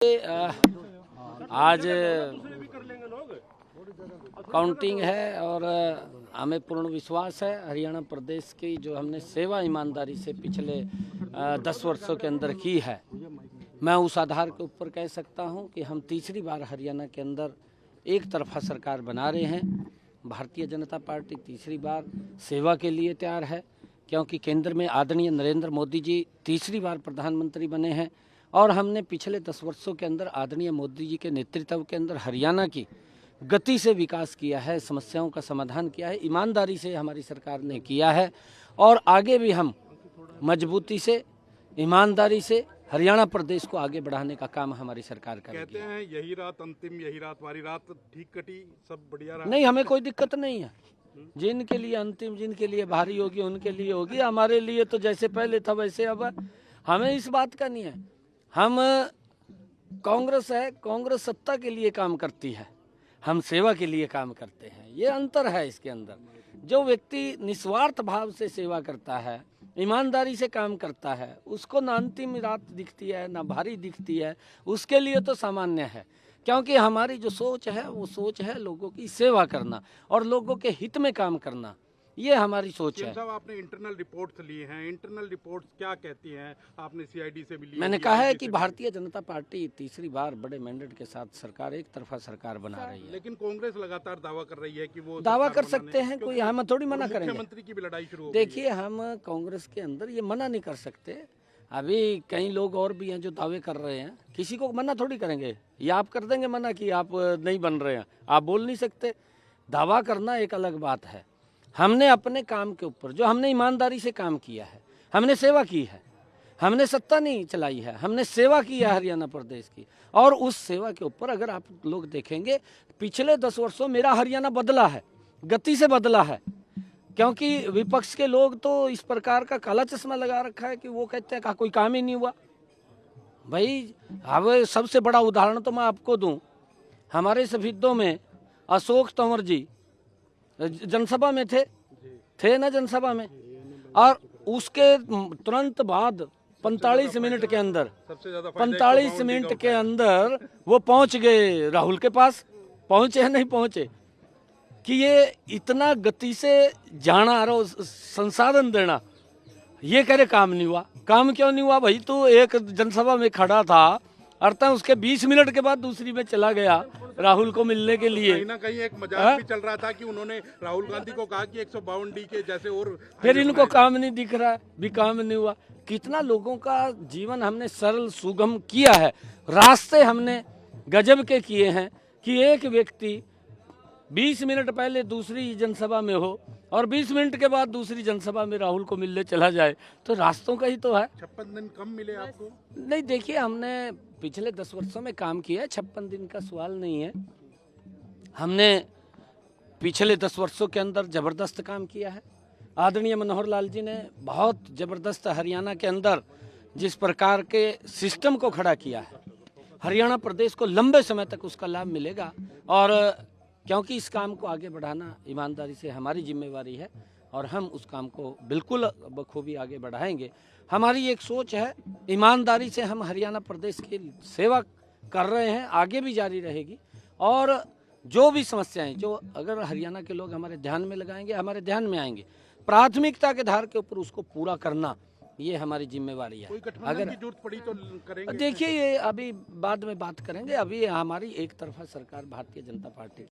आज काउंटिंग है और हमें पूर्ण विश्वास है हरियाणा प्रदेश की जो हमने सेवा ईमानदारी से पिछले 10 वर्षों के अंदर की है, मैं उस आधार के ऊपर कह सकता हूं कि हम तीसरी बार हरियाणा के अंदर एक तरफा सरकार बना रहे हैं। भारतीय जनता पार्टी तीसरी बार सेवा के लिए तैयार है, क्योंकि केंद्र में आदरणीय नरेंद्र मोदी जी तीसरी बार प्रधानमंत्री बने हैं और हमने पिछले 10 वर्षों के अंदर आदरणीय मोदी जी के नेतृत्व के अंदर हरियाणा की गति से विकास किया है, समस्याओं का समाधान किया है, ईमानदारी से हमारी सरकार ने किया है और आगे भी हम मजबूती से, ईमानदारी से हरियाणा प्रदेश को आगे बढ़ाने का काम हमारी सरकार करेगी। कहते हैं यही रात अंतिम, यही रात वारी रात ठीक कटी, सब बढ़िया रहा। नहीं, हमें कोई दिक्कत नहीं है। जिनके लिए अंतिम, जिनके लिए भारी होगी उनके लिए होगी, हमारे लिए तो जैसे पहले था वैसे अब है। हमें इस बात का नहीं है। हम कांग्रेस है, कांग्रेस सत्ता के लिए काम करती है, हम सेवा के लिए काम करते हैं, ये अंतर है इसके अंदर। जो व्यक्ति निस्वार्थ भाव से सेवा करता है, ईमानदारी से काम करता है, उसको ना अंतिम रात दिखती है ना भारी दिखती है, उसके लिए तो सामान्य है। क्योंकि हमारी जो सोच है वो सोच है लोगों की सेवा करना और लोगों के हित में काम करना, ये हमारी सोच है। साहब, आपने इंटरनल रिपोर्ट्स लिए हैं, इंटरनल रिपोर्ट्स क्या कहती हैं? आपने सीआईडी से भी ली? मैंने कहा है कि भारतीय जनता पार्टी तीसरी बार बड़े मैंडेट के साथ सरकार, एक तरफा सरकार बना रही है। लेकिन कांग्रेस लगातार दावा कर रही है कि वो दावा कर सकते हैं, कोई हम थोड़ी मना करेंगे। मुख्यमंत्री की भी लड़ाई शुरू हो गई। देखिए, हम कांग्रेस के अंदर ये मना नहीं कर सकते। अभी कई लोग और भी हैं जो दावे कर रहे हैं, किसी को मना थोड़ी करेंगे। ये आप कर देंगे मना कि आप नहीं बन रहे हैं, आप बोल नहीं सकते। दावा करना एक अलग बात है। हमने अपने काम के ऊपर जो हमने ईमानदारी से काम किया है, हमने सेवा की है, हमने सत्ता नहीं चलाई है, हमने सेवा की है हरियाणा प्रदेश की। और उस सेवा के ऊपर अगर आप लोग देखेंगे, पिछले 10 वर्षों मेरा हरियाणा बदला है, गति से बदला है। क्योंकि विपक्ष के लोग तो इस प्रकार का काला चश्मा लगा रखा है कि वो कहते हैं कि कोई काम ही नहीं हुआ। भाई, अब सबसे बड़ा उदाहरण तो मैं आपको दूं, हमारे सफीदों में अशोक तंवर जी जनसभा में थे ना जनसभा में, और उसके तुरंत बाद 45 मिनट के अंदर 45 मिनट के अंदर वो पहुंच गए राहुल के पास। पहुंचे नहीं पहुंचे कि ये इतना गति से जाना और संसाधन देना, ये करे काम नहीं हुआ। काम क्यों नहीं हुआ भाई? तू एक जनसभा में खड़ा था, अर्थात उसके 20 मिनट के बाद दूसरी में चला गया राहुल को मिलने के लिए। कहीं ना कहीं एक मजाक भी चल रहा था कि उन्होंने राहुल गांधी को कहा कि 152D के जैसे और फिर इनको काम नहीं दिख रहा, भी काम नहीं हुआ। कितना लोगों का जीवन हमने सरल सुगम किया है, रास्ते हमने गजब के किए हैं कि एक व्यक्ति 20 मिनट पहले दूसरी जनसभा में हो और 20 मिनट के बाद दूसरी जनसभा में राहुल को मिलने चला जाए, तो रास्तों का ही तो है। 56 दिन कम मिले आपको? नहीं, देखिए, हमने पिछले 10 वर्षों में काम किया है, 56 दिन का सवाल नहीं है। हमने पिछले 10 वर्षों के अंदर जबरदस्त काम किया है। आदरणीय मनोहर लाल जी ने बहुत जबरदस्त हरियाणा के अंदर जिस प्रकार के सिस्टम को खड़ा किया है, हरियाणा प्रदेश को लंबे समय तक उसका लाभ मिलेगा। और क्योंकि इस काम को आगे बढ़ाना ईमानदारी से हमारी जिम्मेवारी है और हम उस काम को बिल्कुल बखूबी आगे बढ़ाएंगे। हमारी एक सोच है, ईमानदारी से हम हरियाणा प्रदेश की सेवा कर रहे हैं, आगे भी जारी रहेगी। और जो भी समस्याएं जो अगर हरियाणा के लोग हमारे ध्यान में लगाएंगे, हमारे ध्यान में आएंगे, प्राथमिकता के आधार के ऊपर उसको पूरा करना, ये हमारी जिम्मेवारी है। अगर की जरूरत पड़ी तो करेंगे। देखिए, ये अभी बाद में बात करेंगे। अभी हमारी एक तरफा सरकार भारतीय जनता पार्टी